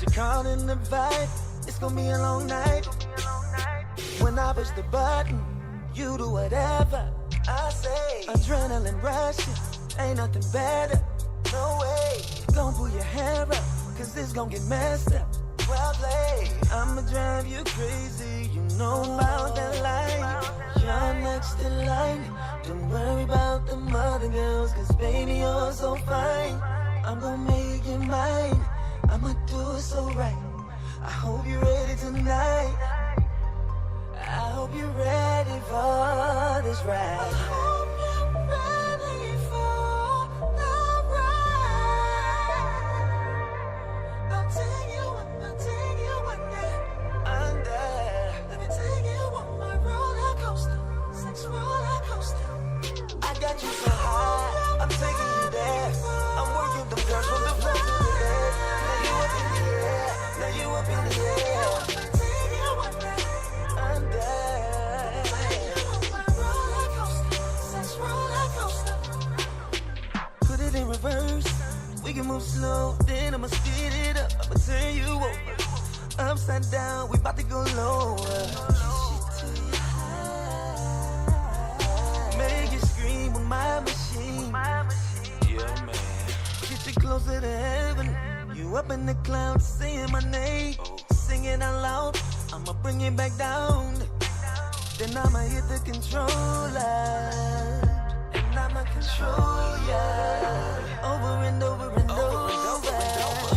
She caught in the vibe, it's gonna be a long night. When I push the button, you do whatever I say. Adrenaline rushing, ain't nothing better. No way, don't pull your hair up, cause this gon' get messed up. Well played, I'ma drive you crazy, you know about that life. You're next in line, don't worry about the other girls, cause baby you're so fine. I'm gonna make you mine, I'ma do it so right. I hope you're ready tonight, I hope you're ready for this ride. You so high, I'm taking you there. I'm working them girls from the front to the back. Now you up in the air, now you up in the air. I'm there. Put it in reverse, we can move slow, then I'ma speed it up. I'ma turn you over, upside down, we about to go lower. Make you scream with my machine. Yeah, man. Get you closer to heaven. You up in the clouds saying my name. Singing out loud. I'ma bring it back down. Then I'ma hit the controller. And I'ma control ya. Over and over and over.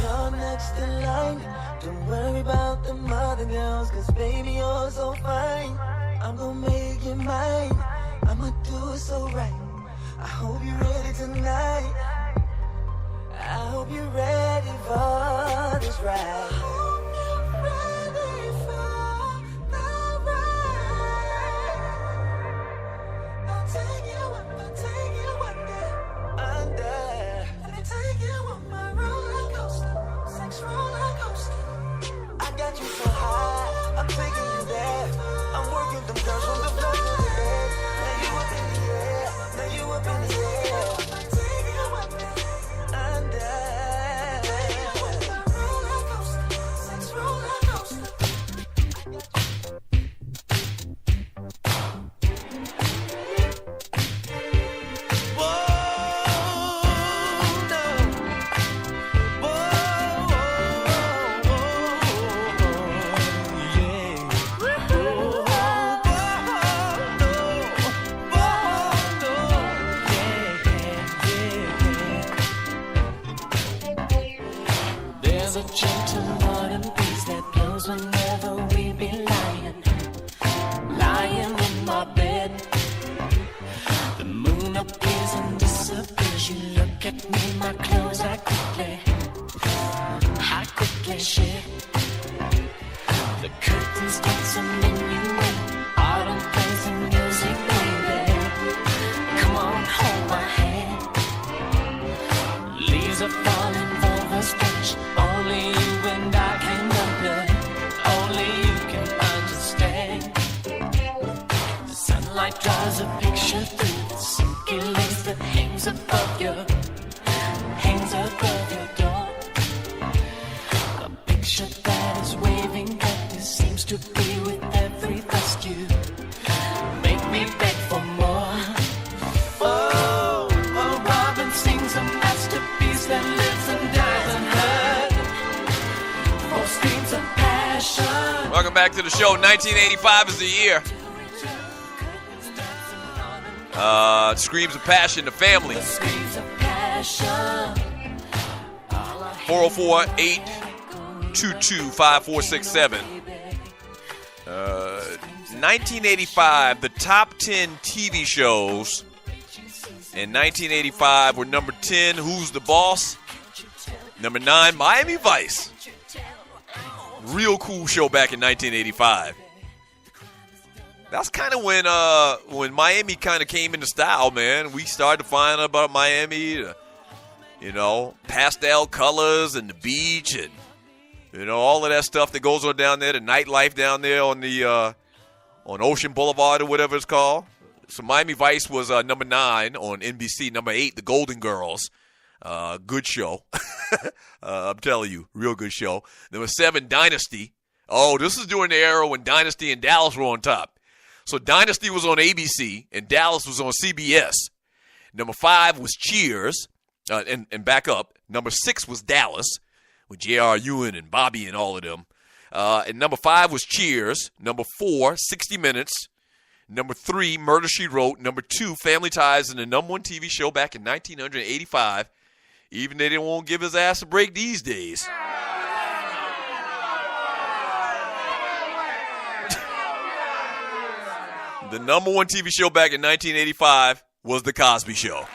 You're next in line. Don't worry about the other girls, cause baby you're so fine. I'm gonna make you mine, I'ma do it so right. I hope you're ready tonight, I hope you're ready for this ride. You so high, I'm taking you there. I'm working them girls from the front to the back. Now you up in the air, now you up in the air. I'm there. There's a gentle modern breeze that blows whenever we be lying in my bed. The moon appears and disappears. You look at me, my clothes I quickly shed. The curtains dance a minuet. Autumn plays and music, baby. Come on, hold my hand. Leaves are falling for the stage. Only you and I can wonder. Only you can understand. The sunlight draws a picture through the silky lace that hangs above your door. A picture that is waving that seems to be with every thrust you make me beg for more. Oh, a robin sings a masterpiece that lives and dies unheard. For streams of passion. Welcome back to the show. 1985 is the year. Screams of Passion, the family. 404-822-5467. 1985, the top 10 TV shows in 1985 were number 10, Who's the Boss? Number 9, Miami Vice. Real cool show back in 1985. That's kind of when Miami kind of came into style, man. We started to find out about Miami, pastel colors and the beach and, all of that stuff that goes on down there, the nightlife down there on the on Ocean Boulevard or whatever it's called. So Miami Vice was number 9 on NBC. Number 8, The Golden Girls. Good show. I'm telling you, real good show. Number 7, Dynasty. Oh, this is during the era when Dynasty and Dallas were on top. So Dynasty was on ABC and Dallas was on CBS. Number 5 was Cheers, and back up. Number 6 was Dallas with J.R. Ewing and Bobby and all of them. And number 5 was Cheers. Number 4, 60 Minutes. Number 3, Murder, She Wrote. Number 2, Family Ties, and the number 1 TV show back in 1985. Even they didn't want to give his ass a break these days. The number 1 TV show back in 1985 was The Cosby Show.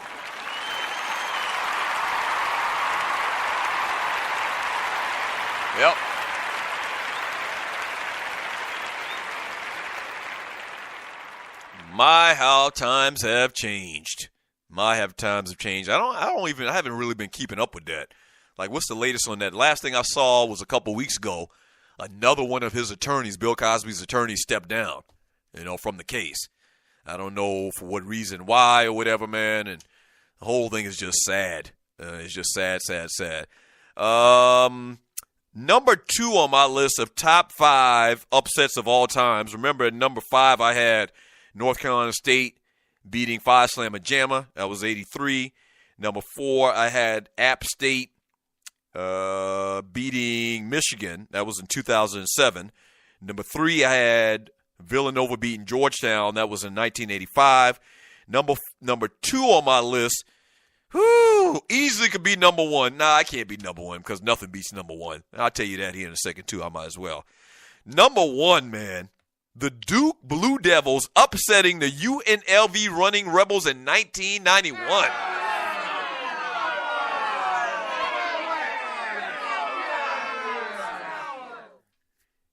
Yep. My, how times have changed. I haven't really been keeping up with that. Like, what's the latest on that? Last thing I saw was a couple weeks ago. Another one of his attorneys, Bill Cosby's attorney, stepped down, from the case. I don't know for what reason, why or whatever, man. And the whole thing is just sad. It's just sad, sad, sad. Number 2 on my list of top 5 upsets of all times. Remember, at number 5, I had North Carolina State beating Phi Slamma Jamma. That was 83. Number 4, I had App State beating Michigan. That was in 2007. Number 3, I had Villanova beating Georgetown. That was in 1985. Number 2 on my list, easily could be number 1. Nah, I can't be number 1 because nothing beats number 1. I'll tell you that here in a second, too. I might as well. Number 1, man. The Duke Blue Devils upsetting the UNLV Running Rebels in 1991.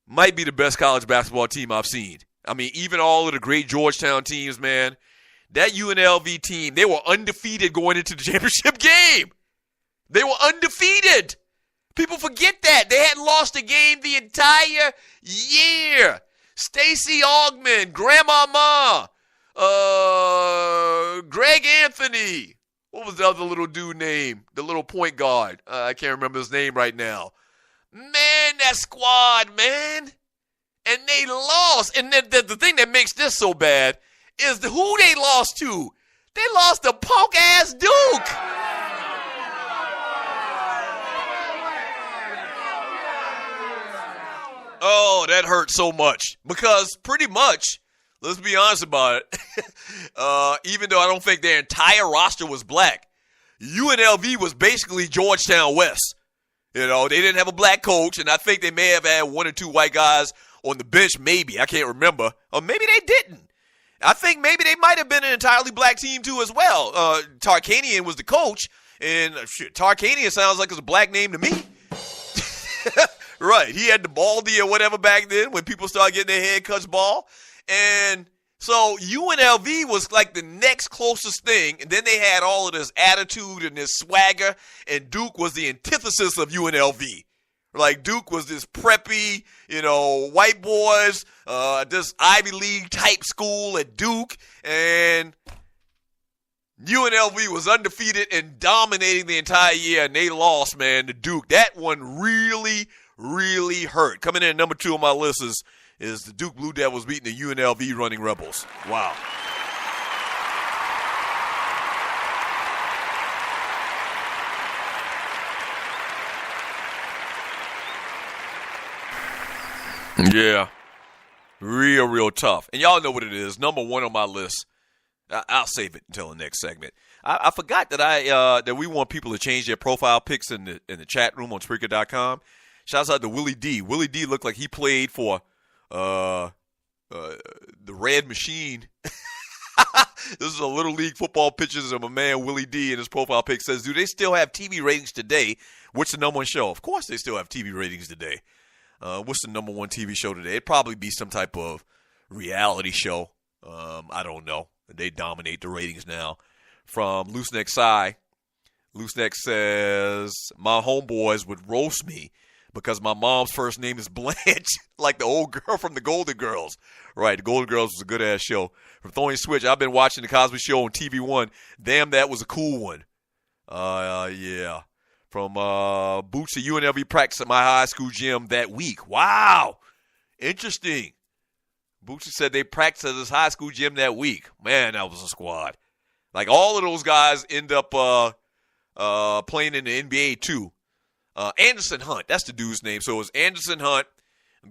Might be the best college basketball team I've seen. I mean, even all of the great Georgetown teams, man, that UNLV team, they were undefeated going into the championship game. They were undefeated. People forget that. They hadn't lost a game the entire year. Stacey Augmon, Grandma Ma, Greg Anthony. What was the other little dude name? The little point guard. I can't remember his name right now. Man, that squad, man. And they lost. And the thing that makes this so bad is who they lost to. They lost to punk-ass Duke. Oh, that hurt so much. Because pretty much, let's be honest about it, even though I don't think their entire roster was black, UNLV was basically Georgetown West. They didn't have a black coach, and I think they may have had 1 or 2 white guys on the bench, maybe. I can't remember. Or maybe they didn't. I think maybe they might have been an entirely black team, too, as well. Tarkanian was the coach, and Tarkanian sounds like it's a black name to me. Right. He had the Baldy or whatever back then when people started getting their haircuts bald. And so UNLV was like the next closest thing. And then they had all of this attitude and this swagger. And Duke was the antithesis of UNLV. Like Duke was this preppy, white boys, this Ivy League type school at Duke. And UNLV was undefeated and dominating the entire year. And they lost, man, to Duke. That one really hurt. Coming in at number 2 on my list is the Duke Blue Devils beating the UNLV Running Rebels. Wow. Yeah. Real tough. And y'all know what it is. Number 1 on my list. I'll save it until the next segment. I forgot that that we want people to change their profile pics in the chat room on Spreaker.com. Shouts out to Willie D. Willie D looked like he played for the Red Machine. This is a Little League football pictures of my man Willie D, and his profile pic says, do they still have TV ratings today? What's the number 1 show? Of course they still have TV ratings today. What's the number 1 TV show today? It'd probably be some type of reality show. I don't know. They dominate the ratings now. From Loose Neck Psy, Loose Neck says, my homeboys would roast me because my mom's first name is Blanche, like the old girl from the Golden Girls. Right, the Golden Girls was a good-ass show. From Throwing Switch, I've been watching The Cosby Show on TV1. Damn, that was a cool one. Yeah. From Bootsy, UNLV practice at my high school gym that week. Wow. Interesting. Bootsy said they practiced at his high school gym that week. Man, that was a squad. Like, all of those guys end up playing in the NBA, too. Anderson Hunt, that's the dude's name. So it was Anderson Hunt,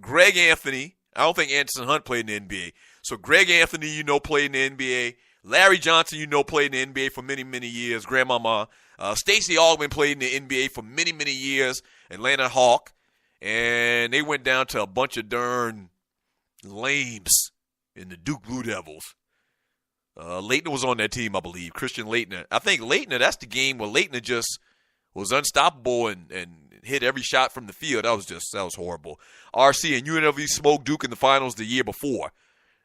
Greg Anthony. I don't think Anderson Hunt played in the NBA. So Greg Anthony, played in the NBA. Larry Johnson, played in the NBA for many, many years. Grandmama. Stacey Augmon played in the NBA for many, many years. Atlanta Hawk. And they went down to a bunch of darn lames in the Duke Blue Devils. Leitner was on that team, I believe. Christian Leitner. I think Leitner, that's the game where Leitner just was unstoppable and hit every shot from the field. That was horrible. RC and UNLV smoked Duke in the finals the year before.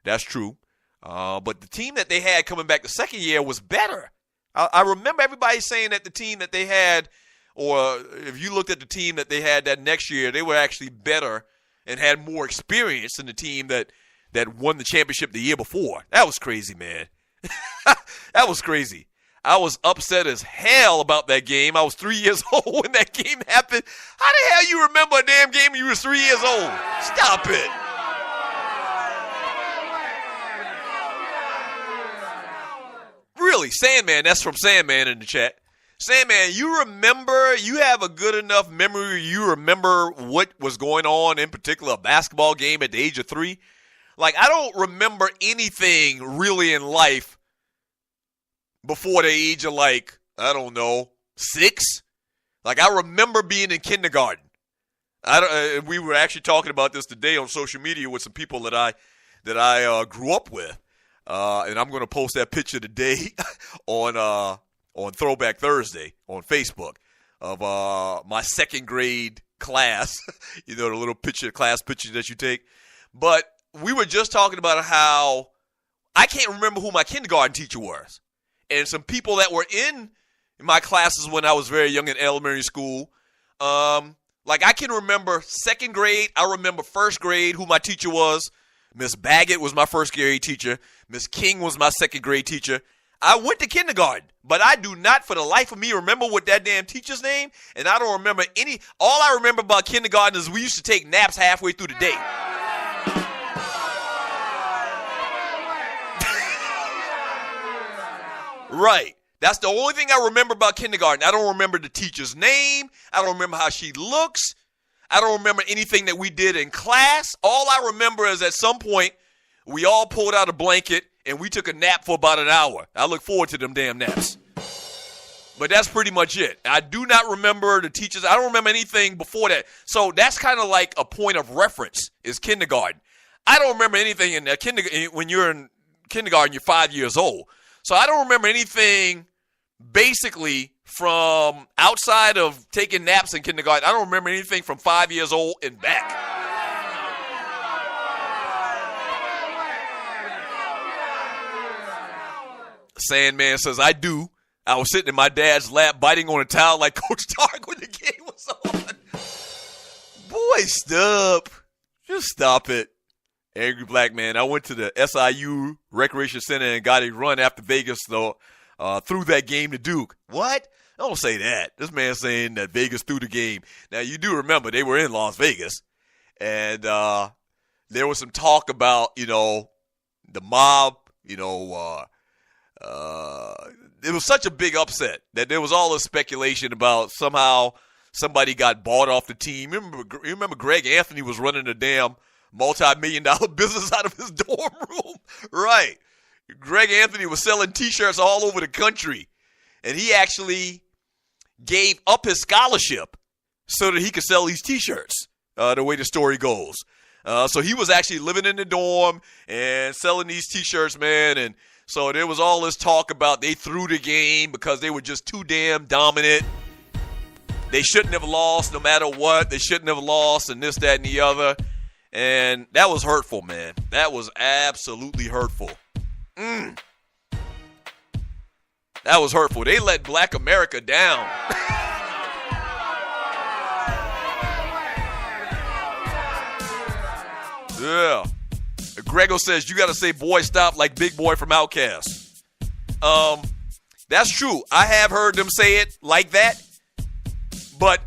That's true. But the team that they had coming back the second year was better. I remember everybody saying that the team that they had, or if you looked at the team that they had that next year, they were actually better and had more experience than the team that won the championship the year before. That was crazy, man. That was crazy. I was upset as hell about that game. I was 3 years old when that game happened. How the hell you remember a damn game when you were 3 years old? Stop it. Really, Sandman, that's from Sandman in the chat. Sandman, you have a good enough memory, you remember what was going on, in particular a basketball game at the age of 3? Like, I don't remember anything really in life before the age of, like, I don't know, 6. Like, I remember being in kindergarten. We were actually talking about this today on social media with some people that I grew up with. And I'm going to post that picture today on Throwback Thursday on Facebook of my second grade class. The little class picture that you take. But we were just talking about how I can't remember who my kindergarten teacher was. And some people that were in my classes when I was very young in elementary school, like I can remember second grade. I remember first grade who my teacher was. Miss Baggett was my first grade teacher. Miss King was my second grade teacher. I went to kindergarten, but I do not for the life of me remember what that damn teacher's name, and I don't remember any. All I remember about kindergarten is we used to take naps halfway through the day. Right. That's the only thing I remember about kindergarten. I don't remember the teacher's name. I don't remember how she looks. I don't remember anything that we did in class. All I remember is at some point, we all pulled out a blanket and we took a nap for about an hour. I look forward to them damn naps. But that's pretty much it. I do not remember the teachers. I don't remember anything before that. So that's kind of like a point of reference is kindergarten. I don't remember anything in kindergarten. When you're in kindergarten, you're 5 years old. So I don't remember anything basically from outside of taking naps in kindergarten. I don't remember anything from 5 years old and back. Sandman says, I do. I was sitting in my dad's lap biting on a towel like Coach Tark when the game was on. Boy, stop. Just stop it. Angry Black Man. I went to the SIU Recreation Center and got a run after Vegas, though, threw that game to Duke. What? Don't say that. This man's saying that Vegas threw the game. Now, you do remember they were in Las Vegas, and there was some talk about, the mob, it was such a big upset that there was all this speculation about somehow somebody got bought off the team. You remember Greg Anthony was running a damn multi-million-dollar business out of his dorm room? Right. Greg Anthony was selling T-shirts all over the country, and he actually gave up his scholarship so that he could sell these T-shirts, the way the story goes. So he was actually living in the dorm and selling these T-shirts, man, and so there was all this talk about they threw the game because they were just too damn dominant. They shouldn't have lost no matter what. They shouldn't have lost and this, that, and the other. And that was hurtful, man. That was absolutely hurtful. That was hurtful. They let Black America down. Yeah. Grego says, you got to say boy stop like Big Boy from Outkast. That's true. I have heard them say it like that. But